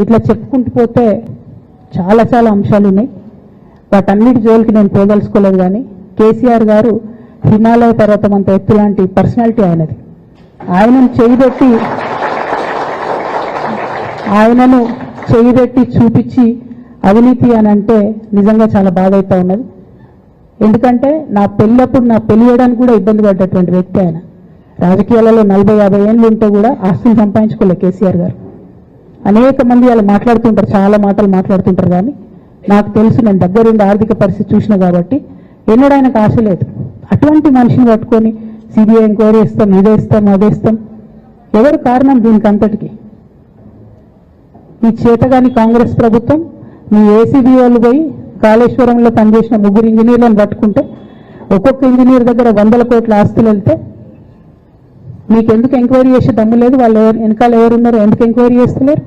ఇట్లా చెప్పుకుంటూ పోతే చాలా చాలా అంశాలు ఉన్నాయి. వాటన్నిటి జోలికి నేను పోదలుచుకోలేదు. కానీ కేసీఆర్ గారు హిమాలయ పర్వతం అంత ఎత్తు లాంటి పర్సనాలిటీ ఆయనది. ఆయనను చేయబెట్టి చూపించి అవినీతి అని అంటే నిజంగా చాలా బాధ అవుతా ఉన్నది. ఎందుకంటే నా పెళ్ళప్పుడు నా పెళ్లి చేయడానికి కూడా ఇబ్బంది పడ్డటువంటి వ్యక్తి ఆయన. రాజకీయాలలో 40-50 ఏళ్ళు ఉంటే కూడా ఆస్తులు సంపాదించుకోలే కేసీఆర్ గారు. అనేక మంది వాళ్ళు మాట్లాడుతుంటారు, చాలా మాటలు మాట్లాడుతుంటారు. కానీ నాకు తెలుసు, నేను దగ్గరుండి ఆర్థిక పరిస్థితి చూసిన కాబట్టి ఎన్నడూ ఆయనకు ఆశ లేదు. అటువంటి మనిషిని పట్టుకొని సిబిఐ ఎంక్వైరీ ఇస్తాం, ఇదేస్తాం, అదేస్తాం. ఎవరు కారణం దీనికి అంతటికి? ఈ చేతగాని కాంగ్రెస్ ప్రభుత్వం మీ ఏసీబీ వాళ్ళు పోయి కాళేశ్వరంలో పనిచేసిన 3 ఇంజనీర్లను పట్టుకుంటే ఒక్కొక్క ఇంజనీర్ దగ్గర 100 కోట్ల ఆస్తులు వెళ్తే మీకు ఎందుకు ఎంక్వైరీ చేసే దమ్ము లేదు? వాళ్ళు వెనకాల ఎవరున్నారో ఎందుకు ఎంక్వైరీ చేస్తలేరు?